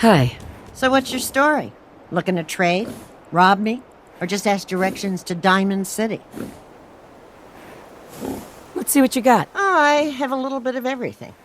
Hi. So what's your story? Looking to trade? Rob me? Or just ask directions to Diamond City? Let's see what you got. Oh, I have a little bit of everything.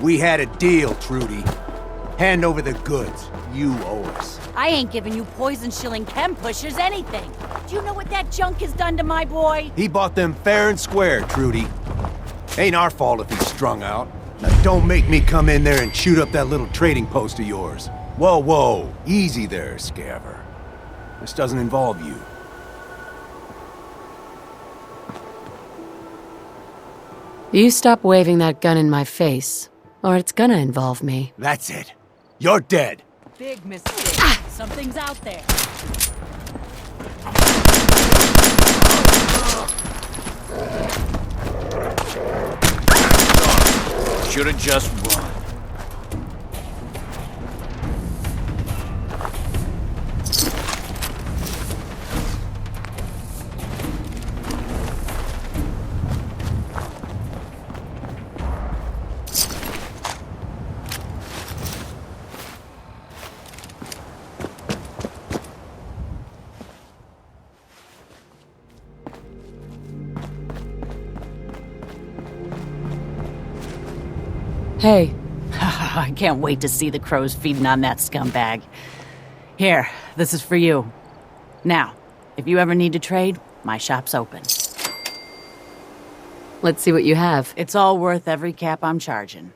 We had a deal, Trudy. Hand over the goods. You owe us. I ain't giving you poison-shilling chem pushers anything. Do you know what that junk has done to my boy? He bought them fair and square, Trudy. Ain't our fault if he's strung out. Now don't make me come in there and shoot up that little trading post of yours. Whoa, whoa. Easy there, Scaver. This doesn't involve you. You stop waving that gun in my face, or it's gonna involve me. That's it. You're dead. Big mistake. Something's out there. Should've just run. Hey, I can't wait to see the crows feeding on that scumbag. Here, this is for you. Now, if you ever need to trade, my shop's open. let's see what you have. It's all worth every cap I'm charging.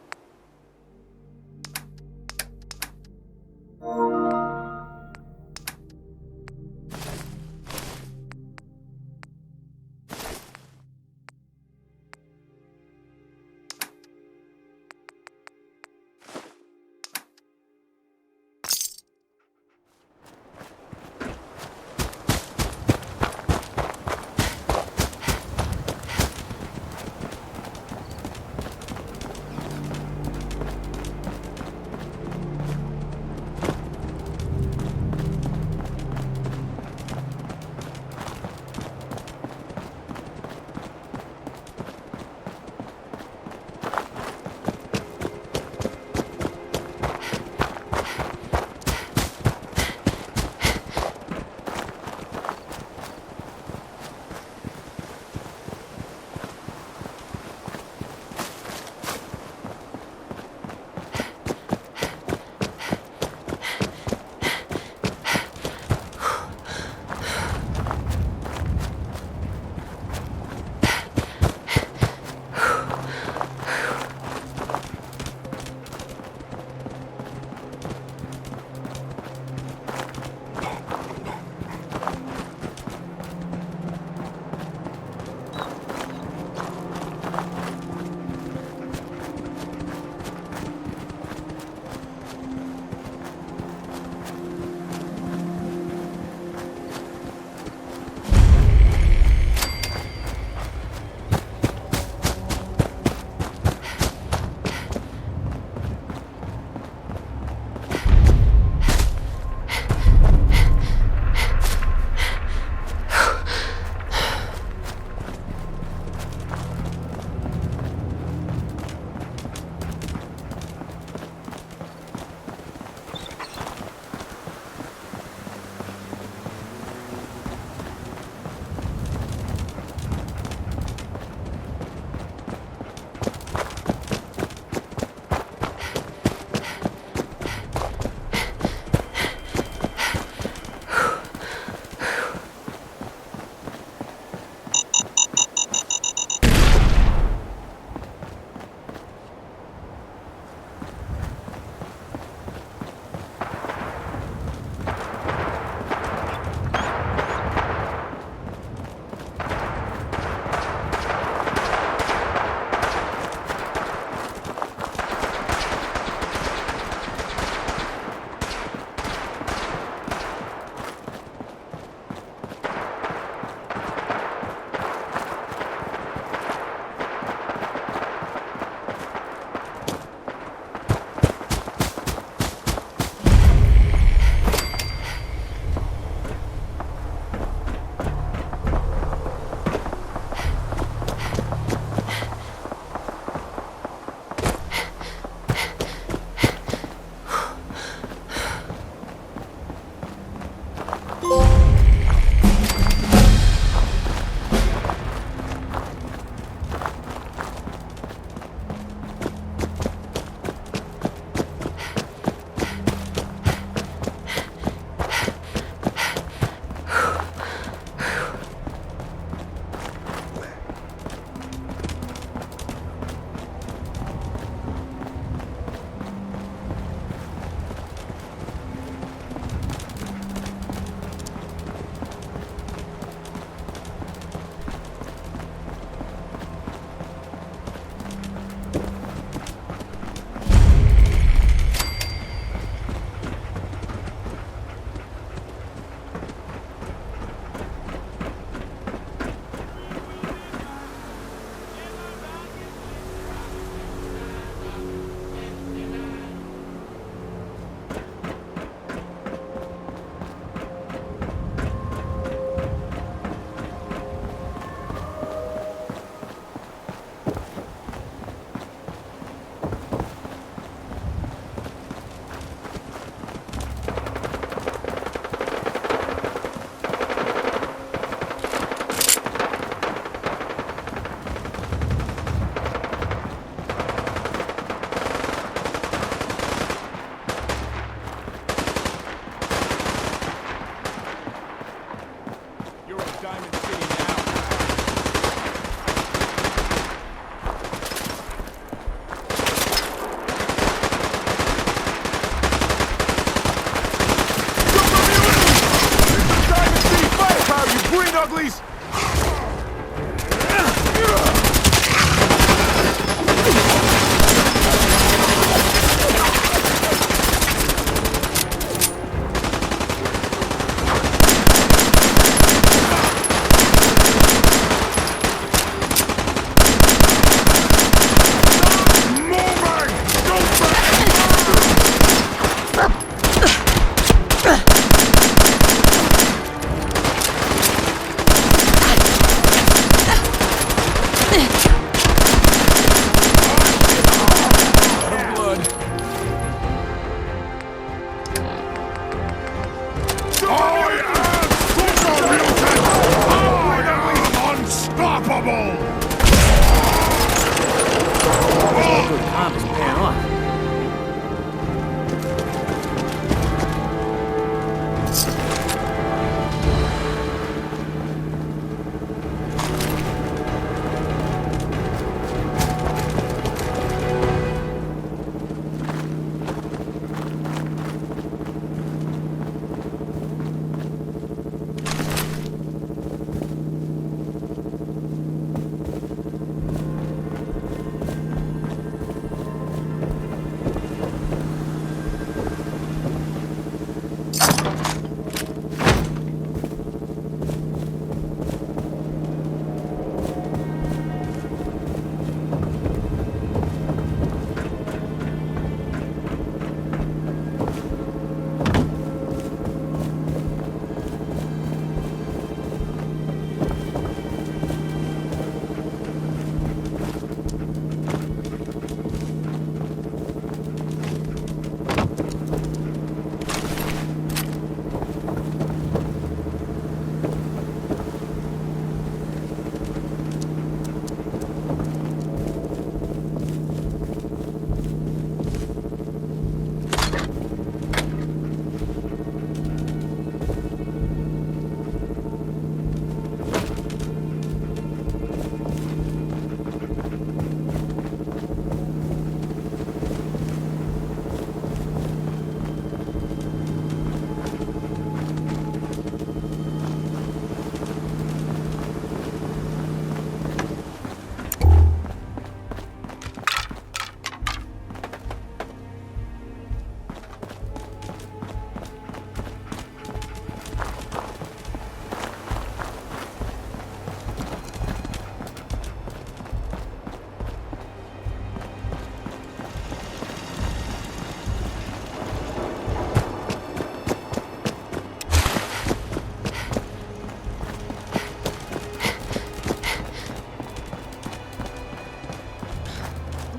on?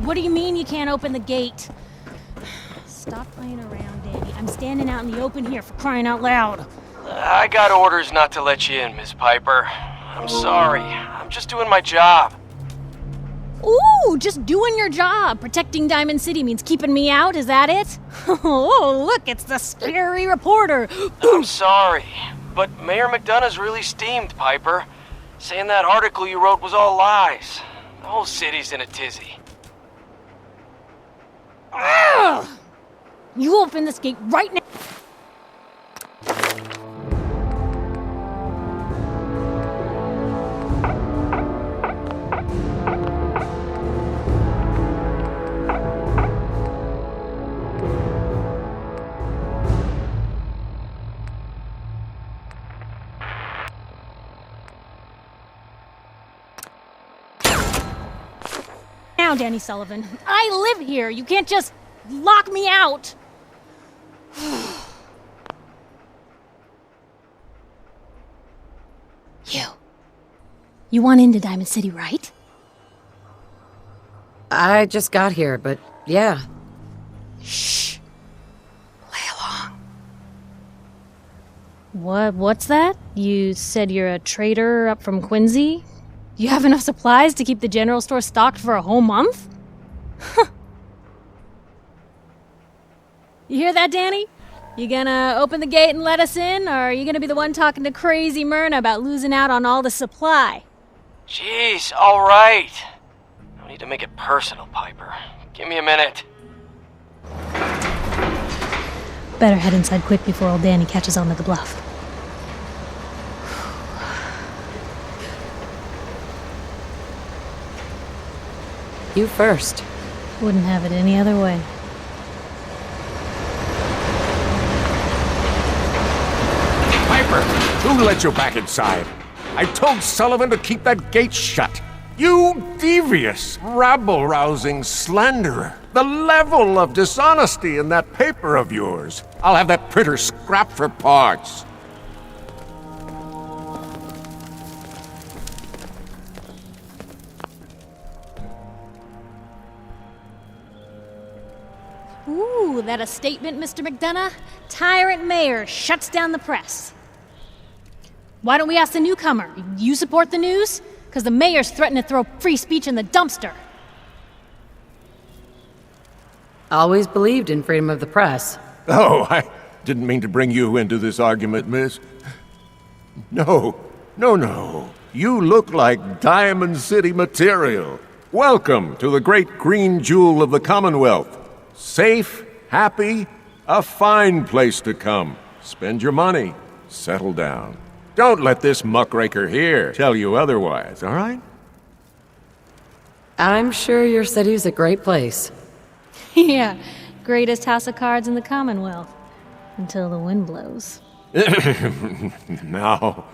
What do you mean you can't open the gate? Stop playing around, Danny. I'm standing out in the open here for crying out loud. I got orders not to let you in, Miss Piper. I'm sorry. I'm just doing my job. Ooh, just doing your job. Protecting Diamond City means keeping me out, is that it? Oh, look, it's the scary reporter. I'm sorry, but Mayor McDonough's really steamed, Piper. Saying that article you wrote was all lies. The whole city's in a tizzy. Ugh! You open this gate right now. Now, Danny Sullivan, I live here. You can't just lock me out. You want into Diamond City, right? I just got here, but yeah. Shh. Play along. What's that? You said you're a trader up from Quincy? You have enough supplies to keep the general store stocked for a whole month? You hear that, Danny? You gonna open the gate and let us in, or are you gonna be the one talking to crazy Myrna about losing out on all the supply? Jeez, all right. No need to make it personal, Piper. Give me a minute. Better head inside quick before old Danny catches on to the bluff. You first. Wouldn't have it any other way. Piper, who let you back inside? I told Sullivan to keep that gate shut. You devious, rabble-rousing slanderer. The level of dishonesty in that paper of yours. I'll have that printer scrapped for parts. Ooh, that a statement, Mr. McDonough? Tyrant mayor shuts down the press. Why don't we ask the newcomer? You support the news? Because the mayor's threatened to throw free speech in the dumpster. Always believed in freedom of the press. Oh, I didn't mean to bring you into this argument, miss. No. You look like Diamond City material. Welcome to the great green jewel of the Commonwealth. Safe, happy, a fine place to come. Spend your money, settle down. Don't let this muckraker here tell you otherwise, all right? I'm sure your city's a great place. Yeah, greatest house of cards in the Commonwealth. Until the wind blows. Now,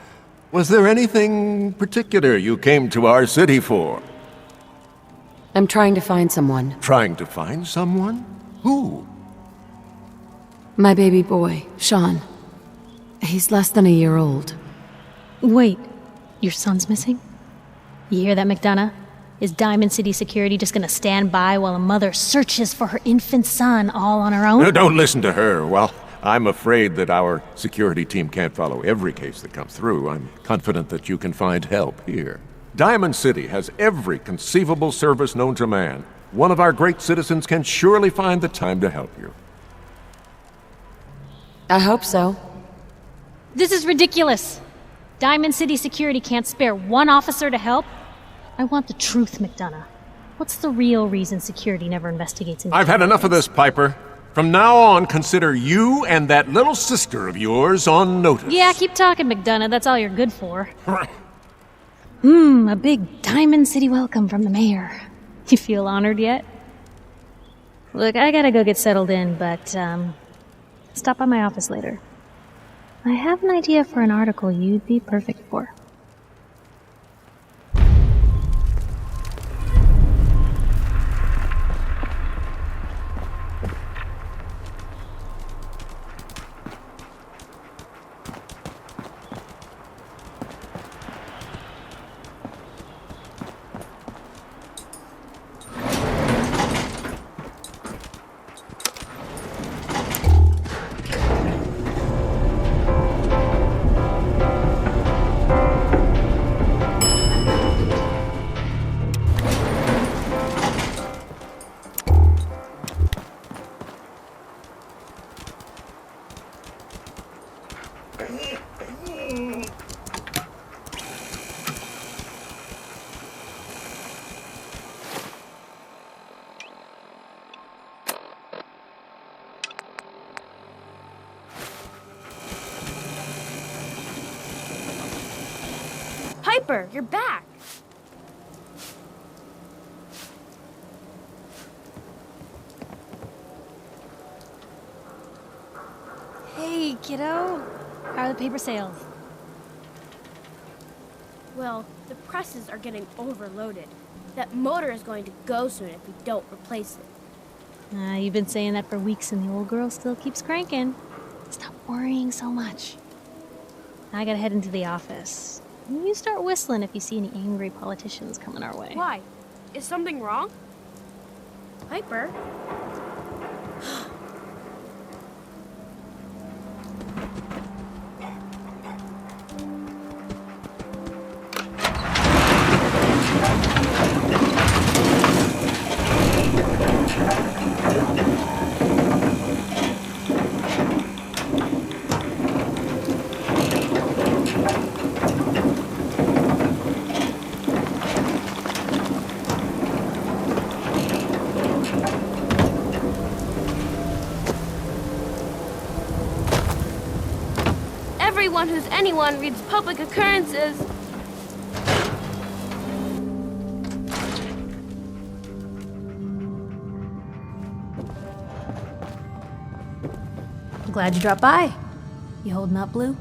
was there anything particular you came to our city for? I'm trying to find someone. Trying to find someone? Who? My baby boy, Sean. He's less than a year old. Wait, your son's missing? You hear that, McDonough? Is Diamond City Security just gonna stand by while a mother searches for her infant son all on her own? No, don't listen to her. Well, I'm afraid that our security team can't follow every case that comes through. I'm confident that you can find help here. Diamond City has every conceivable service known to man. One of our great citizens can surely find the time to help you. I hope so. This is ridiculous. Diamond City Security can't spare one officer to help. I want the truth, McDonough. What's the real reason security never investigates any I've had enough of this, Piper. From now on, consider you and that little sister of yours on notice. Yeah, keep talking, McDonough. That's all you're good for. A big Diamond City welcome from the mayor. You feel honored yet? Look, I gotta go get settled in, but, stop by my office later. I have an idea for an article you'd be perfect for. Piper, you're back! Hey, kiddo. How are the paper sales? Well, the presses are getting overloaded. That motor is going to go soon if we don't replace it. You've been saying that for weeks and the old girl still keeps cranking. Stop worrying so much. I gotta head into the office. You start whistling if you see any angry politicians coming our way. Why? Is something wrong? Piper? Everyone who's anyone reads public occurrences. I'm glad you dropped by. You holding up, Blue?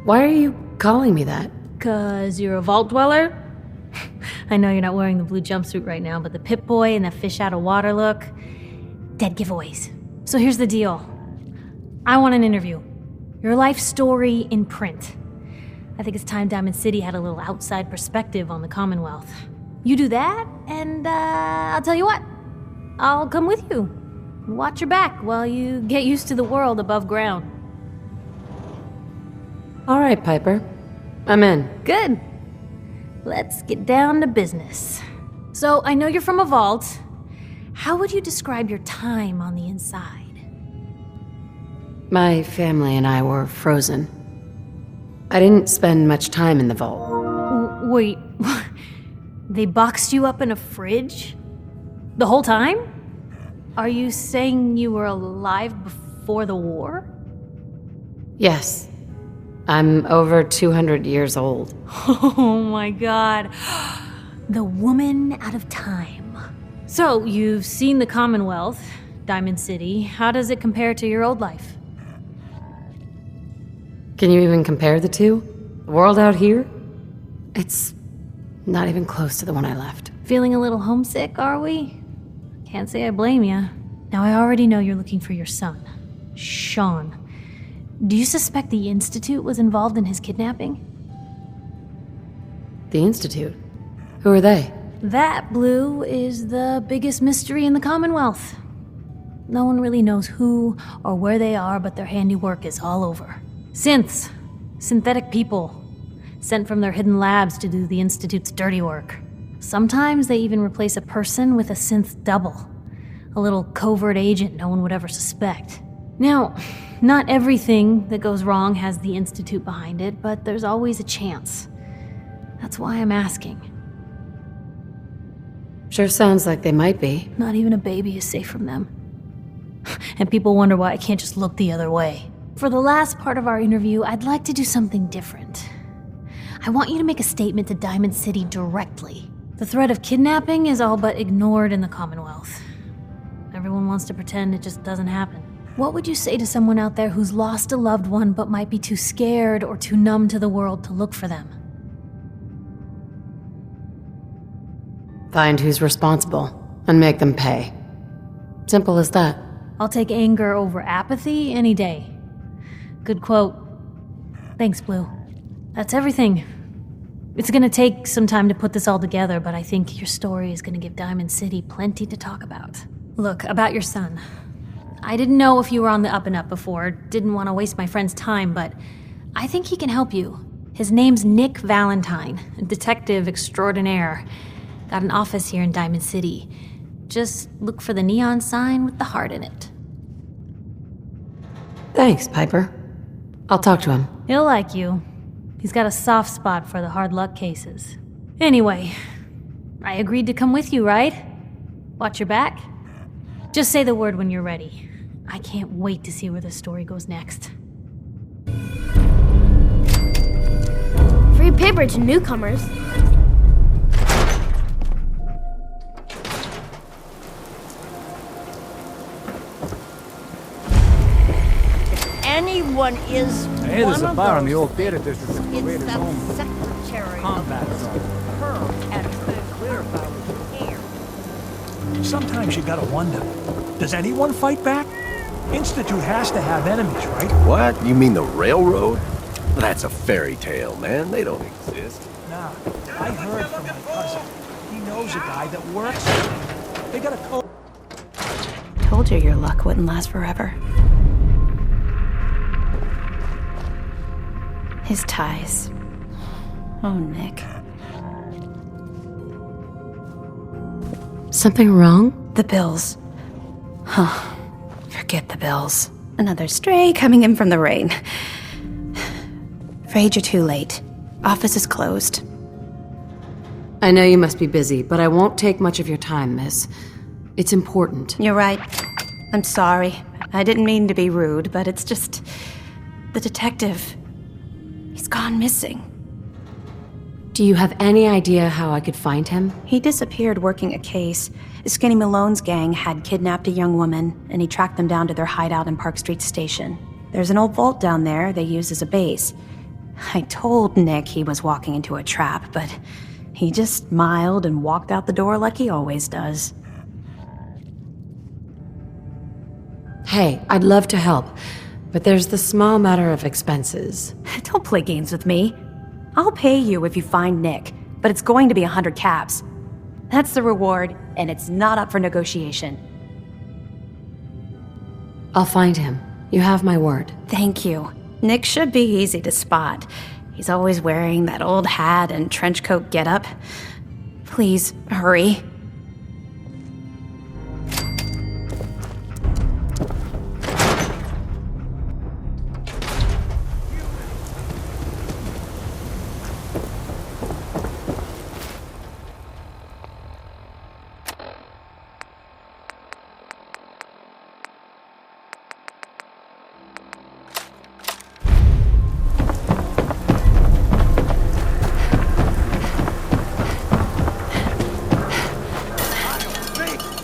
Why are you calling me that? 'Cause you're a vault dweller? I know you're not wearing the blue jumpsuit right now, but the Pip-Boy and the fish out of water look, dead giveaways. So here's the deal. I want an interview. Your life story in print. I think it's time Diamond City had a little outside perspective on the Commonwealth. You do that, and I'll tell you what. I'll come with you. Watch your back while you get used to the world above ground. All right, Piper. I'm in. Good. Let's get down to business. So, I know you're from a vault. How would you describe your time on the inside? My family and I were frozen. I didn't spend much time in the vault. Wait, they boxed you up in a fridge? The whole time? Are you saying you were alive before the war? Yes. I'm over 200 years old. Oh my god. The woman out of time. So, you've seen the Commonwealth, Diamond City. How does it compare to your old life? Can you even compare the two? The world out here? It's not even close to the one I left. Feeling a little homesick, are we? Can't say I blame you. Now, I already know you're looking for your son, Sean. Do you suspect the Institute was involved in his kidnapping? The Institute? Who are they? That, Blue, is the biggest mystery in the Commonwealth. No one really knows who or where they are, but their handiwork is all over. Synths. Synthetic people. Sent from their hidden labs to do the Institute's dirty work. Sometimes they even replace a person with a synth double. A little covert agent no one would ever suspect. Now, not everything that goes wrong has the Institute behind it, but there's always a chance. That's why I'm asking. Sure sounds like they might be. Not even a baby is safe from them. And people wonder why I can't just look the other way. For the last part of our interview, I'd like to do something different. I want you to make a statement to Diamond City directly. The threat of kidnapping is all but ignored in the Commonwealth. Everyone wants to pretend it just doesn't happen. What would you say to someone out there who's lost a loved one but might be too scared or too numb to the world to look for them? Find who's responsible and make them pay. Simple as that. I'll take anger over apathy any day. Good quote. Thanks, Blue. That's everything. It's gonna take some time to put this all together, but I think your story is gonna give Diamond City plenty to talk about. Look, about your son. I didn't know if you were on the up and up before, didn't want to waste my friend's time, but I think he can help you. His name's Nick Valentine, a detective extraordinaire. Got an office here in Diamond City. Just look for the neon sign with the heart in it. Thanks, Piper. I'll talk to him. He'll like you. He's got a soft spot for the hard luck cases. Anyway, I agreed to come with you, right? Watch your back? Just say the word when you're ready. I can't wait to see where the story goes next. Free paper to newcomers. Anyone is Hey, there's one a of bar in the those old theater district of the It's Creator's the Home. secretary Combat of zone. her and her whereabouts here. Sometimes you gotta wonder, does anyone fight back? Institute has to have enemies, right? What? You mean the railroad? That's a fairy tale, man. They don't exist. Nah, I heard from my cousin. He knows a guy that works there. They got a code. Told you your luck wouldn't last forever. His ties. Oh, Nick. Something wrong? The bills. Huh. Forget the bills. Another stray coming in from the rain. Afraid you're too late. Office is closed. I know you must be busy, but I won't take much of your time, miss. It's important. You're right. I'm sorry. I didn't mean to be rude, but it's just... The detective... He's gone missing. Do you have any idea how I could find him? He disappeared working a case. Skinny Malone's gang had kidnapped a young woman, and he tracked them down to their hideout in Park Street Station. There's an old vault down there they use as a base. I told Nick he was walking into a trap, but he just smiled and walked out the door like he always does. Hey, I'd love to help, but there's the small matter of expenses. Don't play games with me. I'll pay you if you find Nick, but it's going to be 100 caps. That's the reward, and it's not up for negotiation. I'll find him. You have my word. Thank you. Nick should be easy to spot. He's always wearing that old hat and trench coat getup. Please, hurry.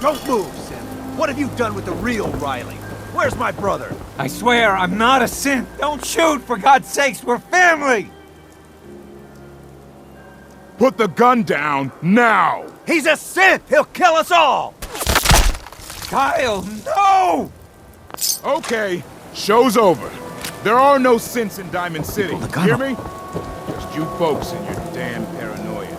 Don't move, Sim. What have you done with the real Riley? Where's my brother? I swear, I'm not a synth. Don't shoot, for God's sakes, we're family! Put the gun down, now! He's a synth! He'll kill us all! Kyle, no! Okay, show's over. There are no synths in Diamond City. Hear me? Just you folks and your damn paranoia.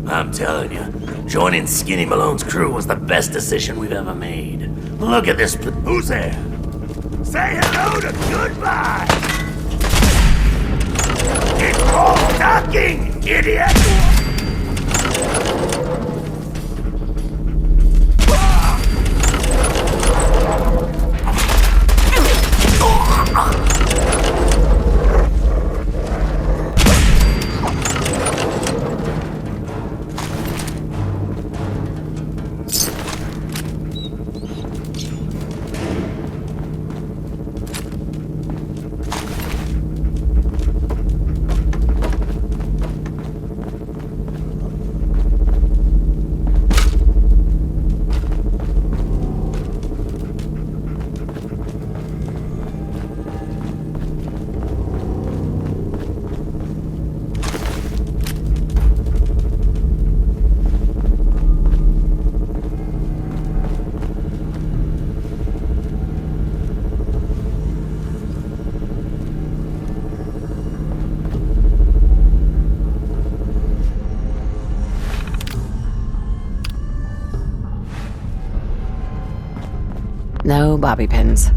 I'm telling you, joining Skinny Malone's crew was the best decision we've ever made. Look at this. Who's there? Say hello to goodbye! It's called ducking, idiot! No bobby pins.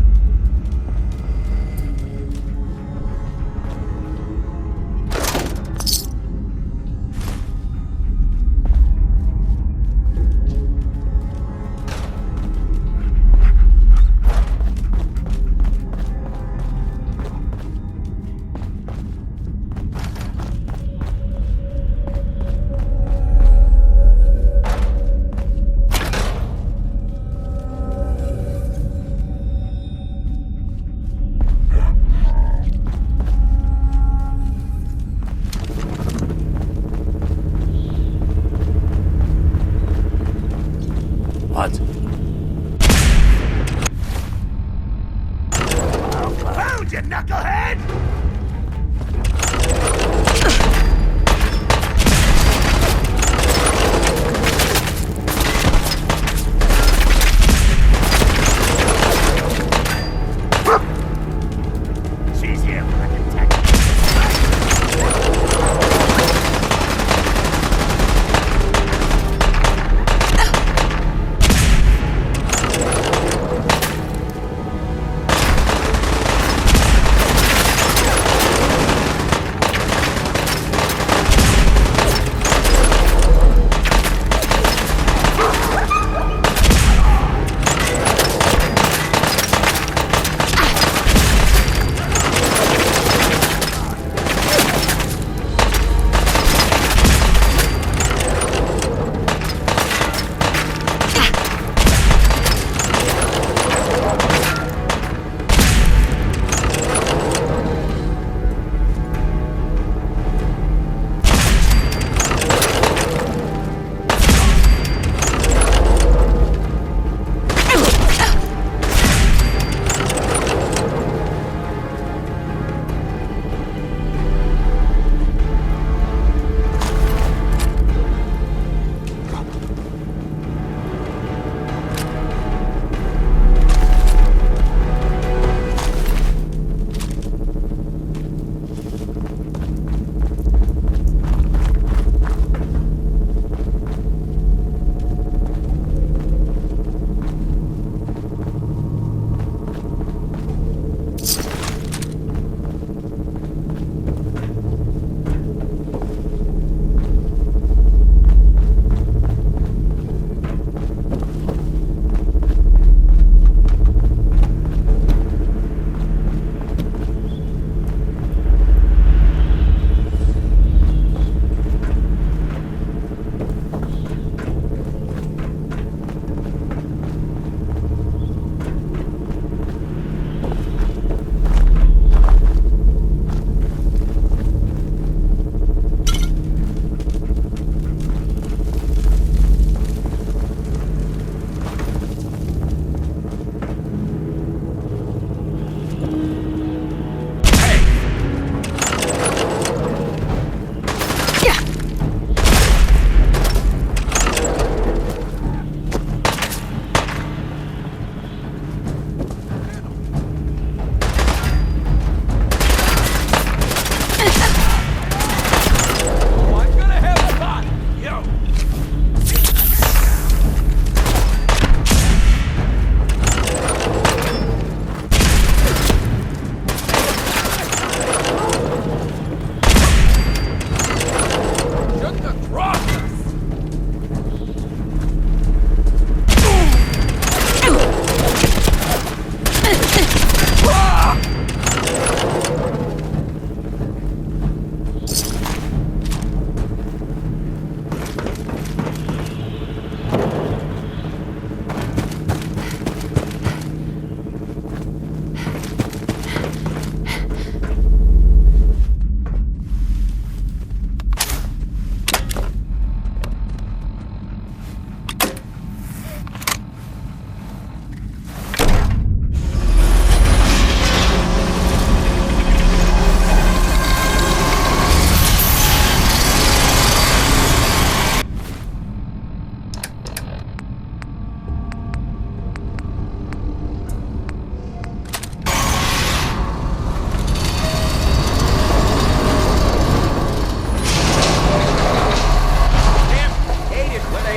What? Found you, knucklehead! She's here for a detective.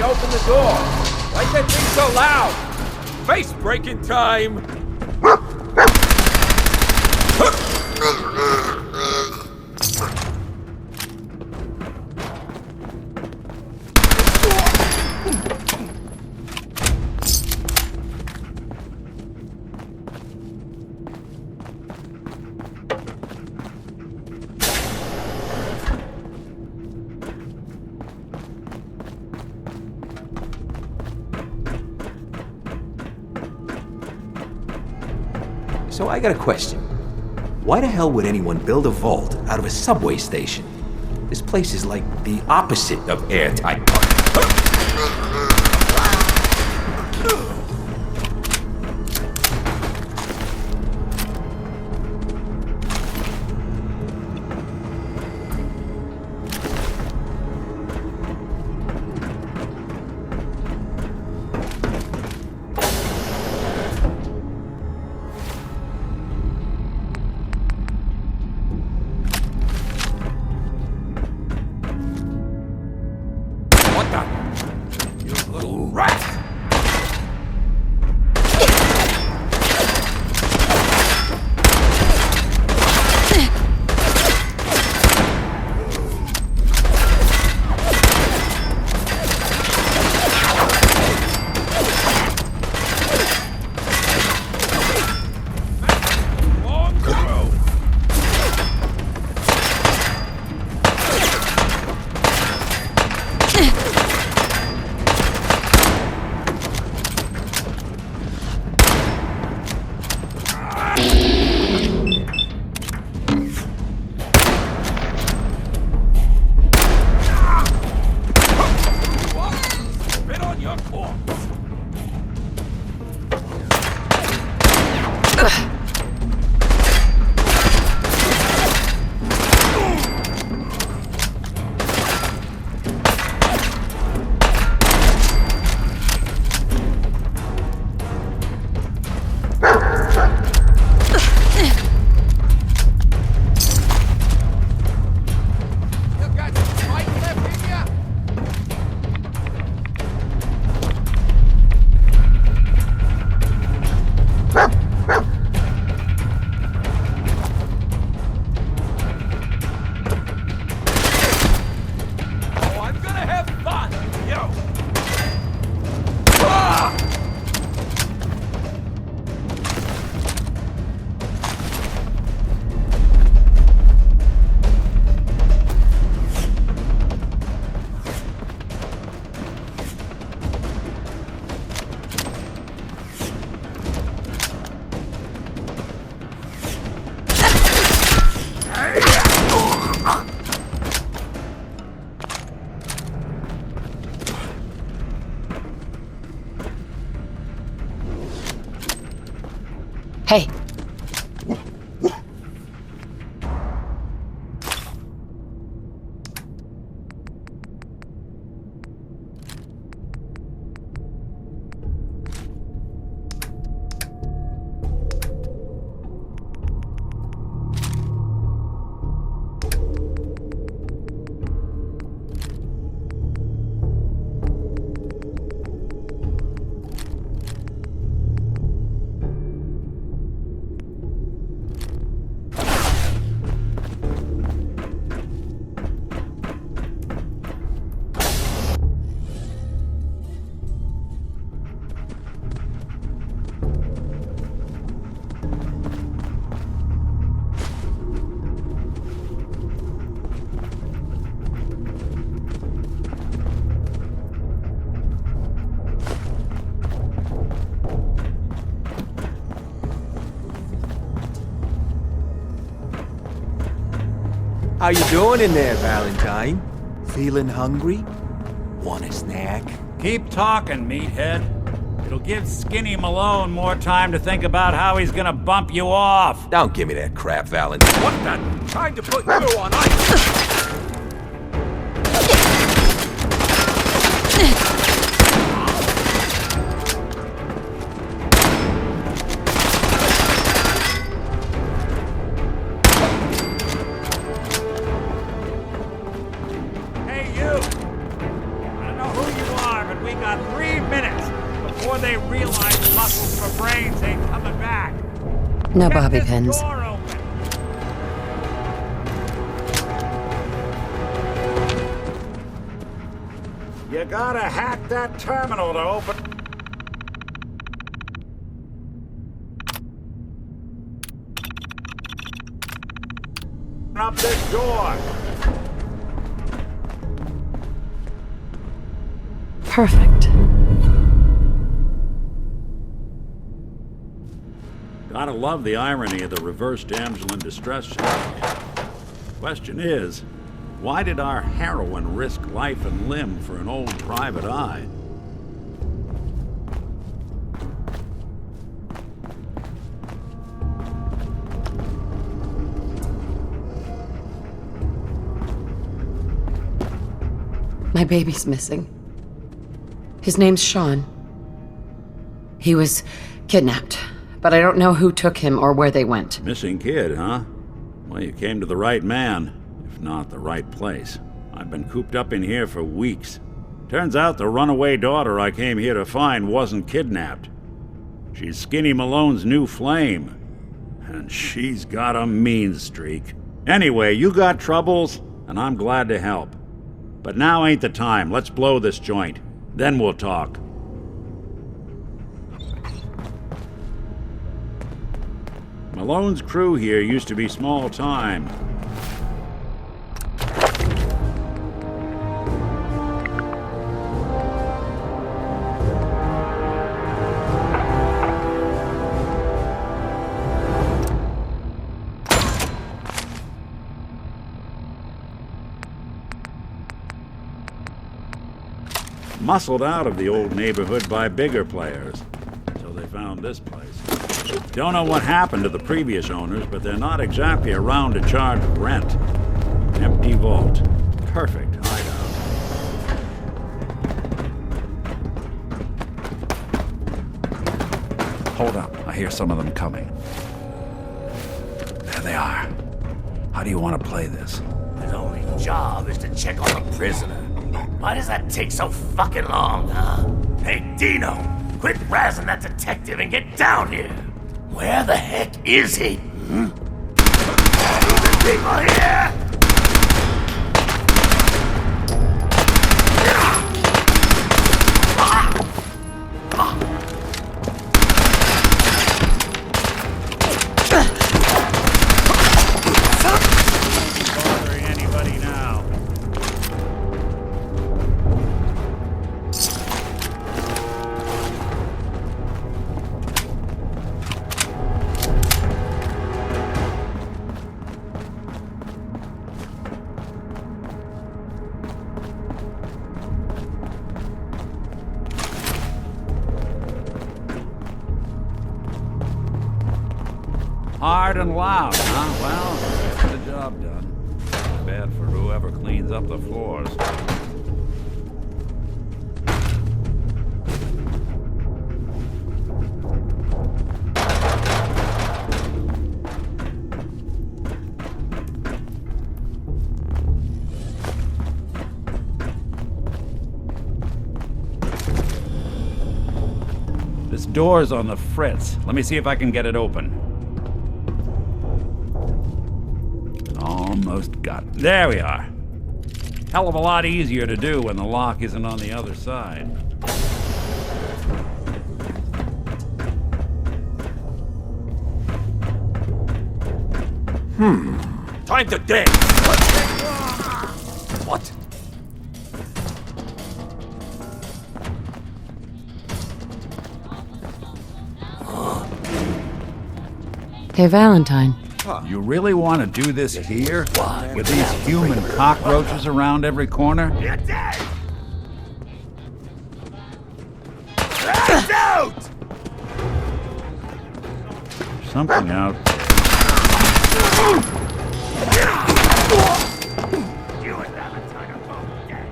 Open the door. Why's that thing so loud? face-breaking time! So I got a question. Why the hell would anyone build a vault out of a subway station? This place is like the opposite of airtight. Hey. How you doing in there, Valentine? Feeling hungry? Want a snack? Keep talking, meathead. It'll give Skinny Malone more time to think about how he's gonna bump you off. Don't give me that crap, Valentine. What the? Trying to put you on ice! before they realize muscles for brains ain't coming back. No Get bobby this pins. door open. You gotta hack that terminal to open up this door. Perfect. Gotta love the irony of the reverse damsel in distress scenario. Question is, why did our heroine risk life and limb for an old private eye? My baby's missing. His name's Sean. He was kidnapped, but I don't know who took him or where they went. Missing kid, huh? Well, you came to the right man, if not the right place. I've been cooped up in here for weeks. Turns out the runaway daughter I came here to find wasn't kidnapped. She's Skinny Malone's new flame. And she's got a mean streak. Anyway, you got troubles, and I'm glad to help. But now ain't the time. Let's blow this joint. Then we'll talk. Malone's crew here used to be small time. Muscled out of the old neighborhood by bigger players, so they found this place. Don't know what happened to the previous owners, but they're not exactly around to charge rent. Empty vault. Perfect hideout. Hold up. I hear some of them coming. There they are. How do you want to play this? His only job is to check on a prisoner. Why does that take so fucking long, huh? Hey, Dino, quit razzing that detective and get down here. Where the heck is he? People here! Bothering anybody now? Hard and loud, huh? Well, gets the job done. Bad for whoever cleans up the floors. This door's on the fritz. Let me see if I can get it open. Almost got it. There we are. Hell of a lot easier to do when the lock isn't on the other side. Time to dance! What? Hey, Valentine. You really want to do this here? With these human cockroaches around every corner? You're dead! Hands out! Something out. You and Valentine are both dead.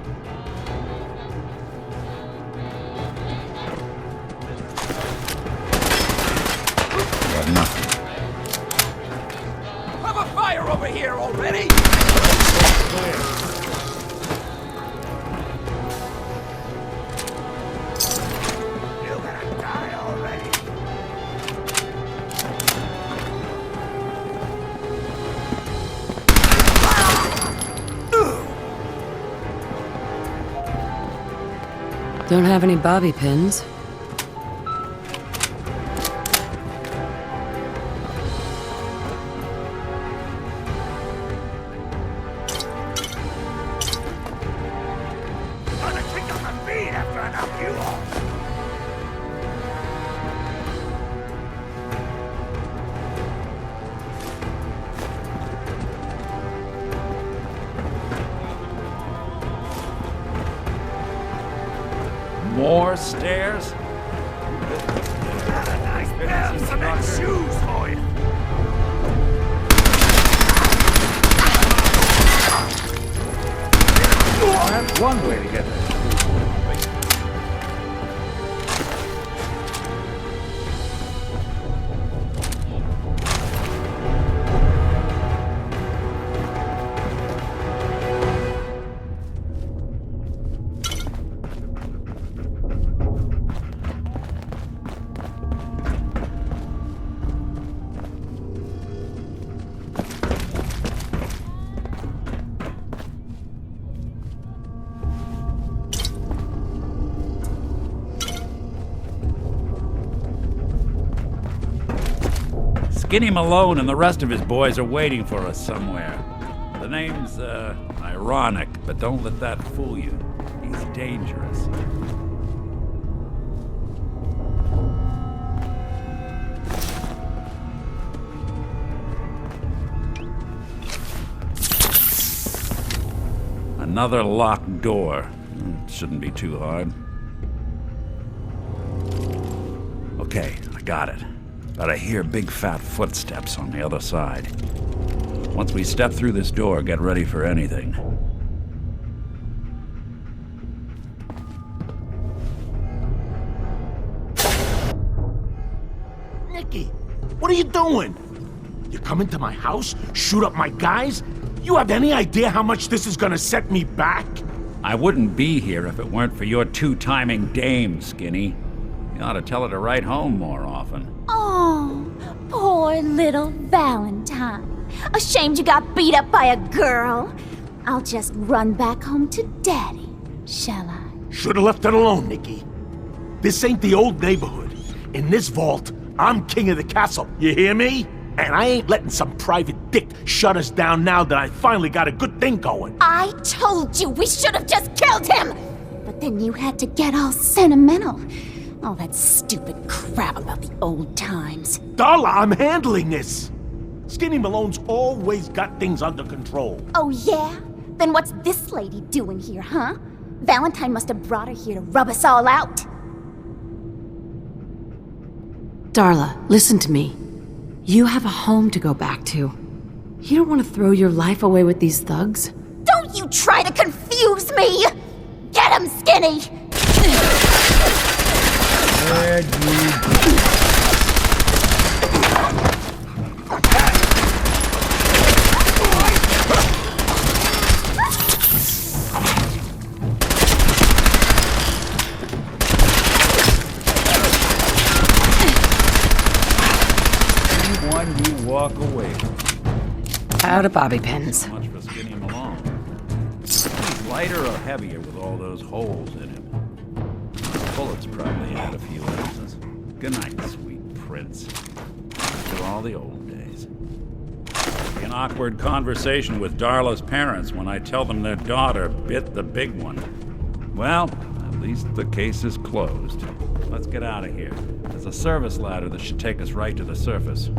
Got nothing. Have a fire over here already! You better Don't have any bobby pins. Gonna kick up my feet after I knock you off. More stairs? Got a nice pair of cement shoes for you. That's one way to get there. Skinny Malone and the rest of his boys are waiting for us somewhere. The name's, ironic, but don't let that fool you. He's dangerous. Another locked door. Shouldn't be too hard. Okay, I got it. But I hear big fat footsteps on the other side. Once we step through this door, get ready for anything. Nicky, what are you doing? You come into my house, shoot up my guys? You have any idea how much this is gonna set me back? I wouldn't be here if it weren't for your two-timing dame, Skinny. You ought to tell her to write home more often. Oh, poor little Valentine. Ashamed you got beat up by a girl. I'll just run back home to Daddy, shall I? Should've left it alone, Nicky. This ain't the old neighborhood. In this vault, I'm king of the castle, you hear me? And I ain't letting some private dick shut us down now that I finally got a good thing going. I told you we should have just killed him! But then you had to get all sentimental. All that stupid crap about the old times. Darla, I'm handling this! Skinny Malone's always got things under control. Oh yeah? Then what's this lady doing here, huh? Valentine must have brought her here to rub us all out. Darla, listen to me. You have a home to go back to. You don't want to throw your life away with these thugs? Don't you try to confuse me! Get him, Skinny! Anyone you walk away from. Out of bobby pins. So much for Skinny Malone. He's lighter or heavier with all those holes in him. Bullets probably had a few ounces. Good night, sweet prince. To all the old days. An awkward conversation with Darla's parents when I tell them their daughter bit the big one. Well, at least the case is closed. Let's get out of here. There's a service ladder that should take us right to the surface.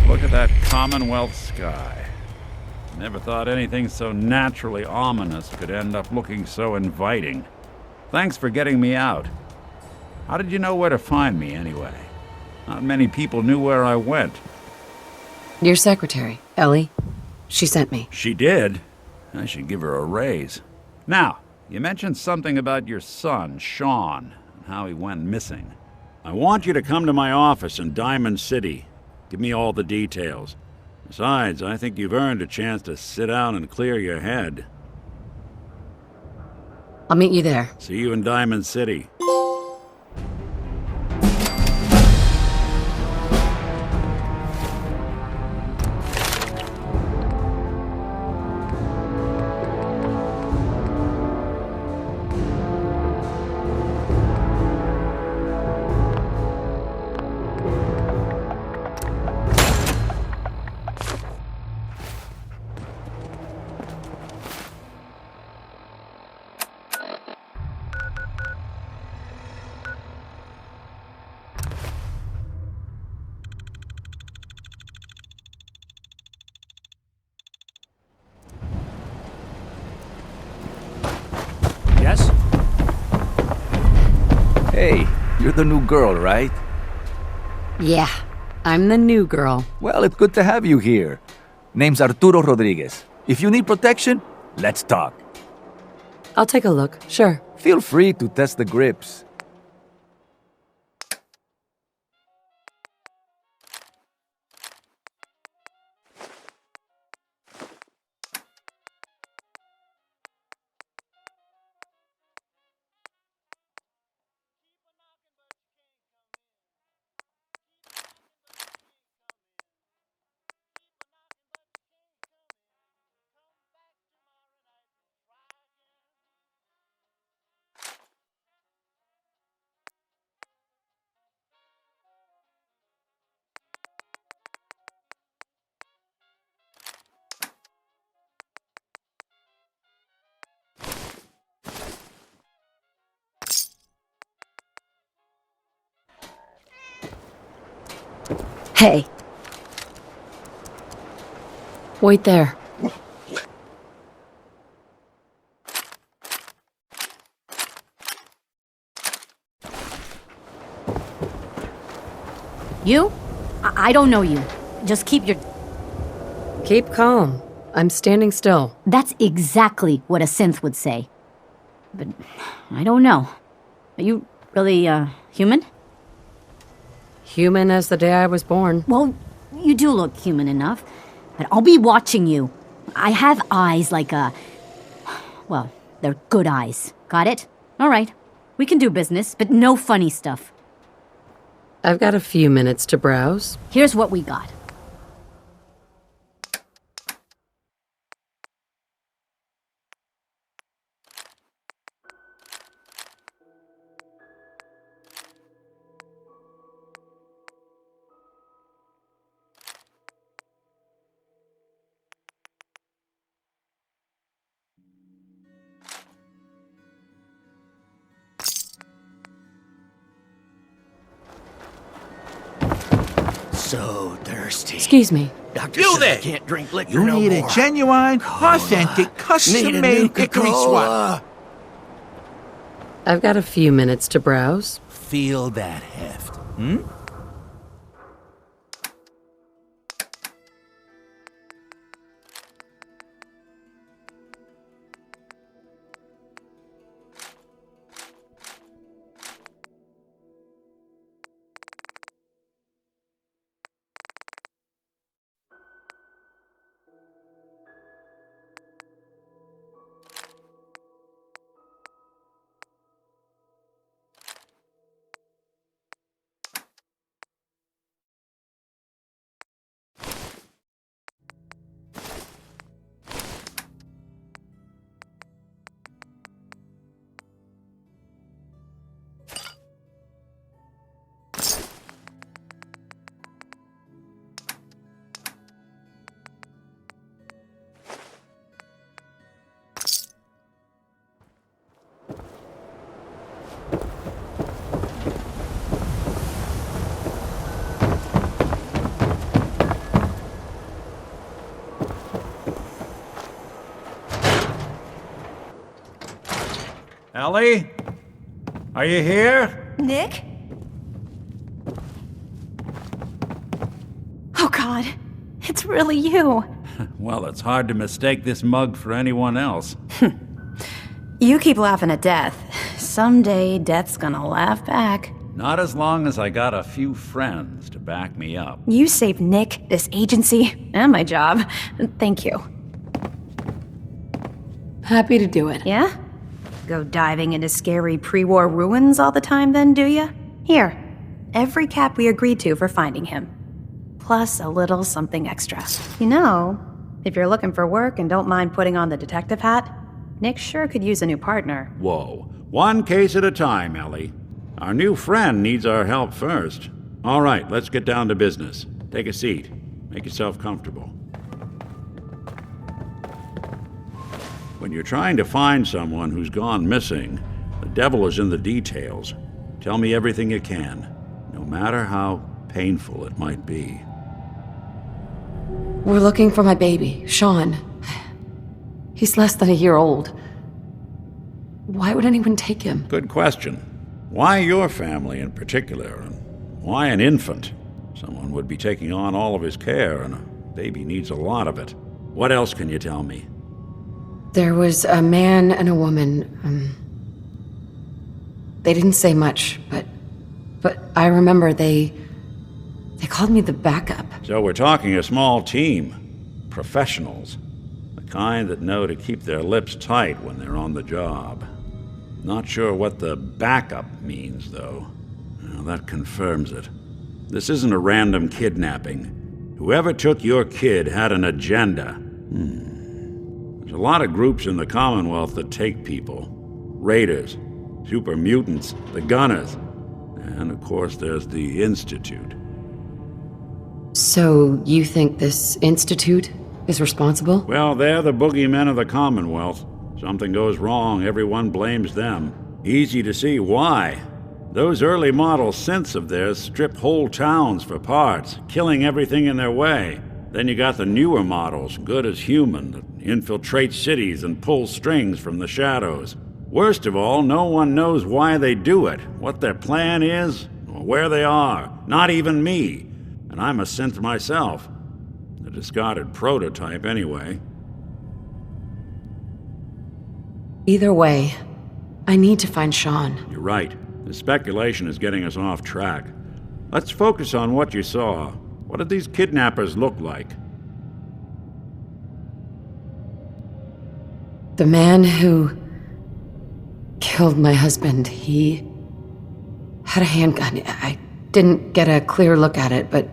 Look at that Commonwealth sky. Never thought anything so naturally ominous could end up looking so inviting. Thanks for getting me out. How did you know where to find me, anyway? Not many people knew where I went. Your secretary, Ellie. She sent me. She did? I should give her a raise. Now, you mentioned something about your son, Sean, and how he went missing. I want you to come to my office in Diamond City. Give me all the details. Besides, I think you've earned a chance to sit down and clear your head. I'll meet you there. See you in Diamond City. Yes? Hey, you're the new girl, right? Yeah, I'm the new girl. Well, it's good to have you here. Name's Arturo Rodriguez. If you need protection, let's talk. I'll take a look, sure. Feel free to test the grips. Hey. Wait there. You? I don't know you. Just keep your... Keep calm. I'm standing still. That's exactly what a synth would say. But I don't know. Are you really, human? Human as the day I was born. Well, you do look human enough. But I'll be watching you. I have eyes like a... Well, they're good eyes. Got it? All right. We can do business, but no funny stuff. I've got a few minutes to browse. Here's what we got. So thirsty. Excuse me. Doctor You says there! I can't drink liquor You no need more. a genuine, authentic, Need a custom-made hickory Nuka-Cola. swap. I've got a few minutes to browse. Feel that heft, hmm? Ellie? Are you here? Nick? Oh God, it's really you. Well, it's hard to mistake this mug for anyone else. You keep laughing at death. Someday, death's gonna laugh back. Not as long as I got a few friends to back me up. You saved Nick, this agency, and my job. Thank you. Happy to do it. Yeah? Go diving into scary pre-war ruins all the time then, do ya? Here, every cap we agreed to for finding him. Plus a little something extra. You know, if you're looking for work and don't mind putting on the detective hat, Nick sure could use a new partner. Whoa. One case at a time, Ellie. Our new friend needs our help first. All right, let's get down to business. Take a seat. Make yourself comfortable. When you're trying to find someone who's gone missing, the devil is in the details. Tell me everything you can, no matter how painful it might be. We're looking for my baby, Sean. He's less than a year old. Why would anyone take him? Good question. Why your family in particular, and why an infant? Someone would be taking on all of his care, and a baby needs a lot of it. What else can you tell me? There was a man and a woman. They didn't say much, but I remember they called me the backup. So we're talking a small team. Professionals. The kind that know to keep their lips tight when they're on the job. Not sure what the backup means, though. Well, that confirms it. This isn't a random kidnapping. Whoever took your kid had an agenda. There's a lot of groups in the Commonwealth that take people. Raiders, super mutants, the Gunners, and of course there's the Institute. So you think this Institute is responsible? Well, they're the boogeymen of the Commonwealth. Something goes wrong, everyone blames them. Easy to see why. Those early model synths of theirs strip whole towns for parts, killing everything in their way. Then you got the newer models, good as human, that infiltrate cities and pull strings from the shadows. Worst of all, no one knows why they do it, what their plan is, or where they are. Not even me. And I'm a synth myself. A discarded prototype, anyway. Either way, I need to find Sean. You're right. The speculation is getting us off track. Let's focus on what you saw. What did these kidnappers look like? The man who killed my husband, he had a handgun. I didn't get a clear look at it, but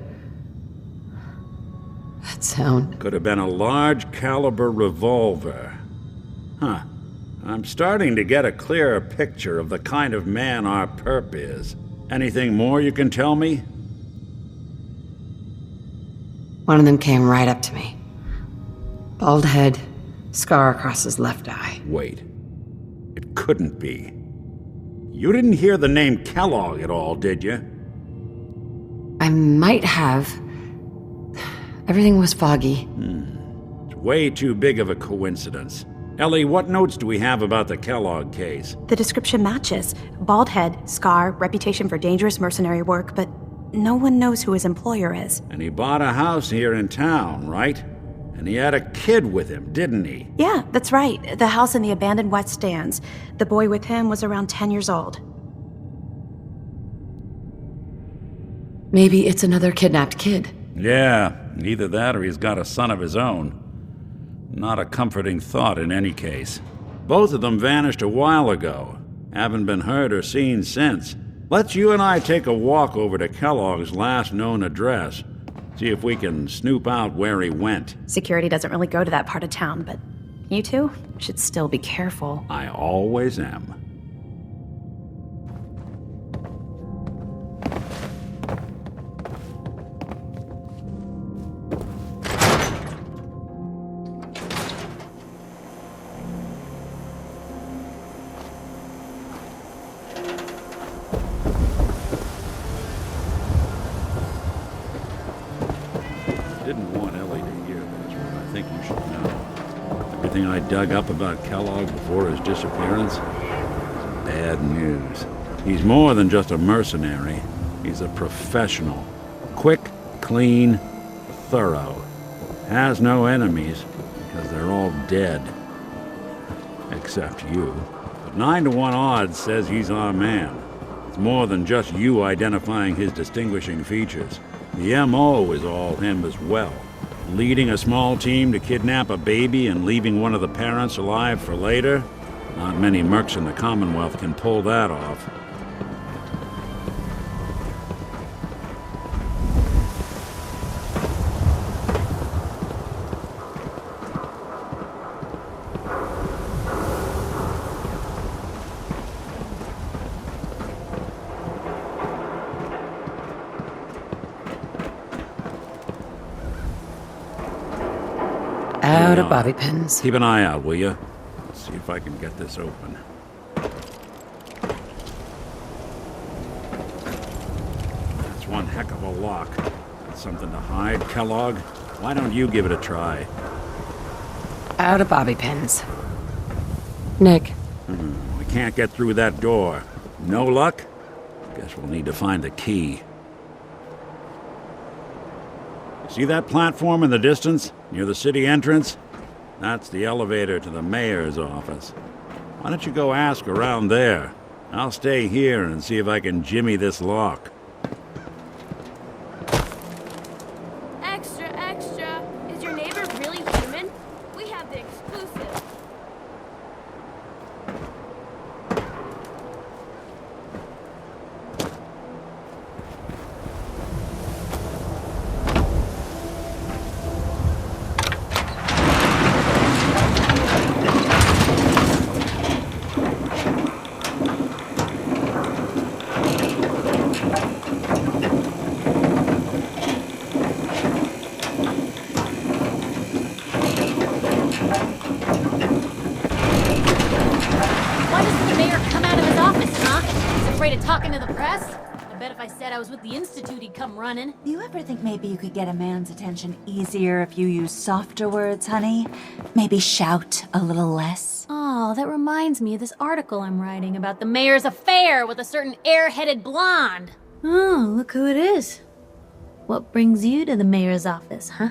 that sound. Could have been a large caliber revolver. Huh. I'm starting to get a clearer picture of the kind of man our perp is. Anything more you can tell me? One of them came right up to me. Bald head, scar across his left eye. Wait. It couldn't be. You didn't hear the name Kellogg at all, did you? I might have. Everything was foggy. It's way too big of a coincidence. Ellie, what notes do we have about the Kellogg case? The description matches. Bald head, scar, reputation for dangerous mercenary work, but no one knows who his employer is. And he bought a house here in town, right? And he had a kid with him, didn't he? Yeah, that's right. The house in the abandoned West Stands. The boy with him was around 10 years old. Maybe it's another kidnapped kid. Yeah, either that or he's got a son of his own. Not a comforting thought in any case. Both of them vanished a while ago. Haven't been heard or seen since. Let's you and I take a walk over to Kellogg's last known address. See if we can snoop out where he went. Security doesn't really go to that part of town, but you two should still be careful. I always am. Everything I dug up about Kellogg before his disappearance is bad news. He's more than just a mercenary. He's a professional. Quick, clean, thorough. Has no enemies, because they're all dead. Except you. But 9 to 1 odds says he's our man. It's more than just you identifying his distinguishing features. The M.O. is all him as well. Leading a small team to kidnap a baby and leaving one of the parents alive for later? Not many mercs in the Commonwealth can pull that off. Out of bobby pins. Keep an eye out, will you? Let's see if I can get this open. That's one heck of a lock. Got something to hide, Kellogg? Why don't you give it a try? Out of bobby pins. Nick. We can't get through that door. No luck? Guess we'll need to find the key. See that platform in the distance, near the city entrance? That's the elevator to the mayor's office. Why don't you go ask around there? I'll stay here and see if I can jimmy this lock. Extra, extra! Is your neighbor really human? We have the exclusive. Talking to the press? I bet if I said I was with the Institute, he'd come running. Do you ever think maybe you could get a man's attention easier if you use softer words, honey? Maybe shout a little less? Oh, that reminds me of this article I'm writing about the mayor's affair with a certain air-headed blonde. Oh, look who it is. What brings you to the mayor's office, huh?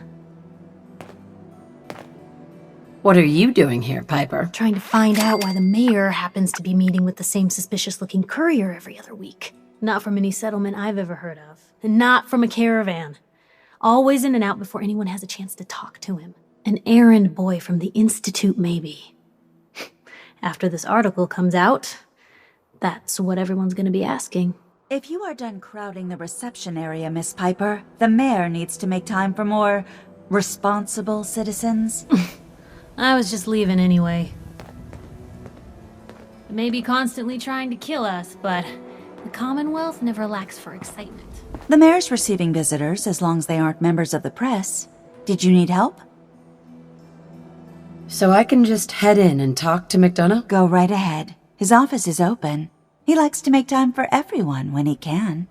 What are you doing here, Piper? Trying to find out why the mayor happens to be meeting with the same suspicious-looking courier every other week. Not from any settlement I've ever heard of. And not from a caravan. Always in and out before anyone has a chance to talk to him. An errand boy from the Institute, maybe. After this article comes out, that's what everyone's gonna be asking. If you are done crowding the reception area, Miss Piper, the mayor needs to make time for more responsible citizens. I was just leaving anyway. They may be constantly trying to kill us, but the Commonwealth never lacks for excitement. The mayor's receiving visitors as long as they aren't members of the press. Did you need help? So I can just head in and talk to McDonough? Go right ahead. His office is open. He likes to make time for everyone when he can.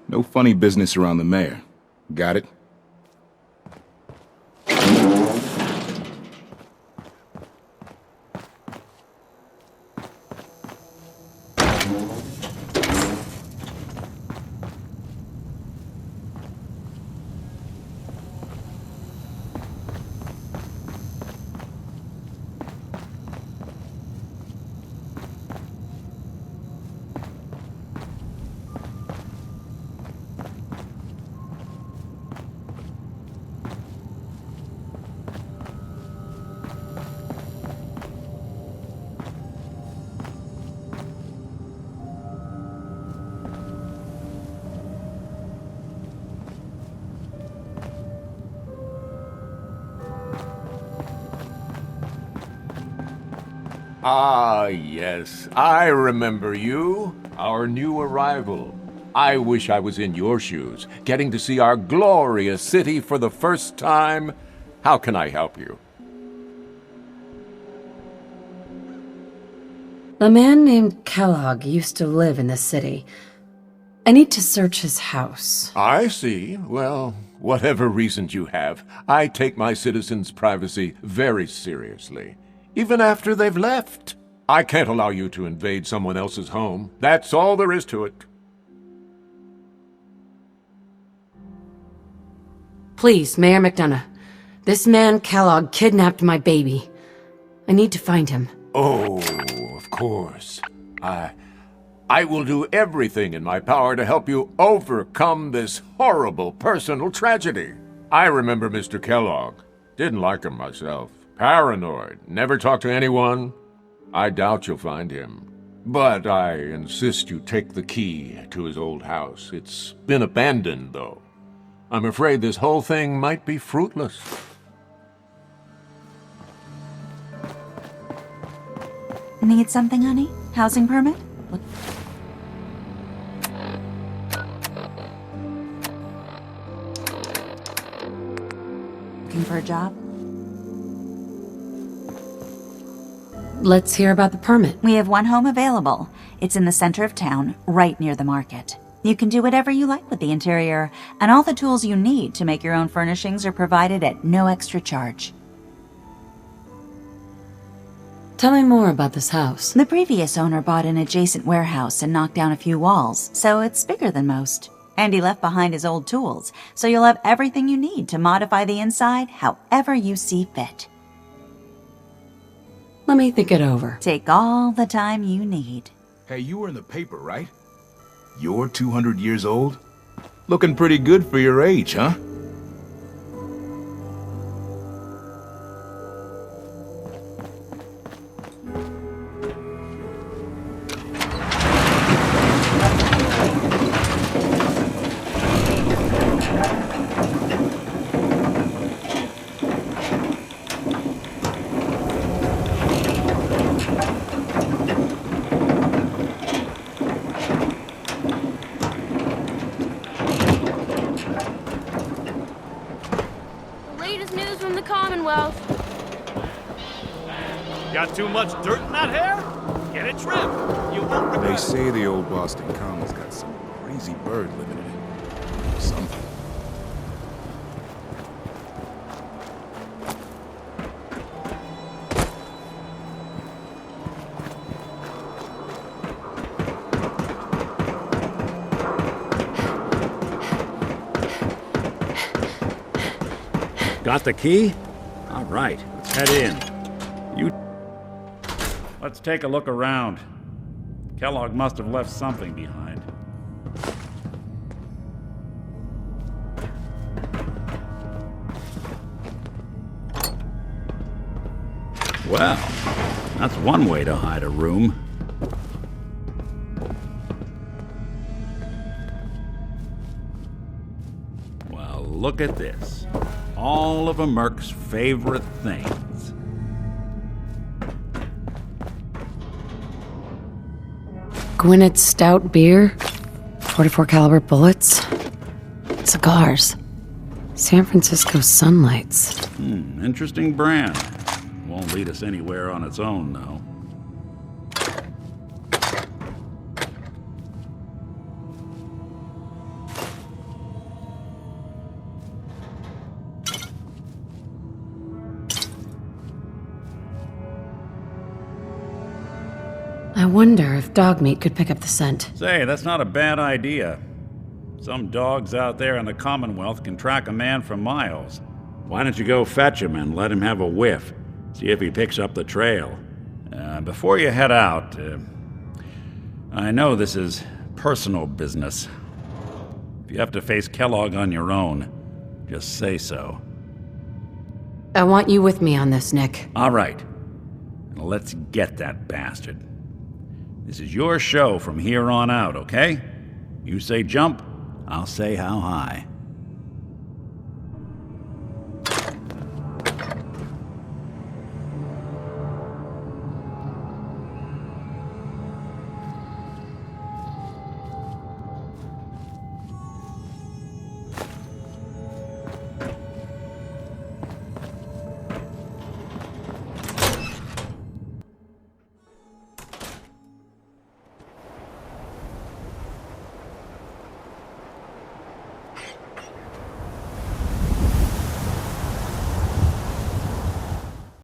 No funny business around the mayor. Got it? Ah, yes. I remember you. Our new arrival. I wish I was in your shoes, getting to see our glorious city for the first time. How can I help you? A man named Kellogg used to live in this city. I need to search his house. I see. Well, whatever reasons you have, I take my citizens' privacy very seriously. Even after they've left. I can't allow you to invade someone else's home. That's all there is to it. Please, Mayor McDonough. This man, Kellogg, kidnapped my baby. I need to find him. Oh, of course. I will do everything in my power to help you overcome this horrible personal tragedy. I remember Mr. Kellogg. Didn't like him myself. Paranoid. Never talked to anyone. I doubt you'll find him. But I insist you take the key to his old house. It's been abandoned, though. I'm afraid this whole thing might be fruitless. Need something, honey? Housing permit? Looking for a job? Let's hear about the permit. We have one home available. It's in the center of town, right near the market. You can do whatever you like with the interior, and all the tools you need to make your own furnishings are provided at no extra charge. Tell me more about this house. The previous owner bought an adjacent warehouse and knocked down a few walls, so it's bigger than most. And he left behind his old tools, so you'll have everything you need to modify the inside however you see fit. Let me think it over. Take all the time you need. Hey, you were in the paper, right? You're 200 years old? Looking pretty good for your age, huh? Got too much dirt in that hair? Get it trimmed. You won't regret it. They say the old Boston Common's got some crazy bird living in it. Something. Got the key? All right, let's head in. Let's take a look around. Kellogg must have left something behind. Well, that's one way to hide a room. Well, look at this. All of a Merc's favorite things. Gwynedd Stout beer, 44 caliber bullets, cigars, San Francisco Sunlights. Interesting brand. Won't lead us anywhere on its own, though. I wonder if dog meat could pick up the scent. Say, that's not a bad idea. Some dogs out there in the Commonwealth can track a man for miles. Why don't you go fetch him and let him have a whiff? See if he picks up the trail. Before you head out, I know this is personal business. If you have to face Kellogg on your own, just say so. I want you with me on this, Nick. All right. Let's get that bastard. This is your show from here on out, okay? You say jump, I'll say how high.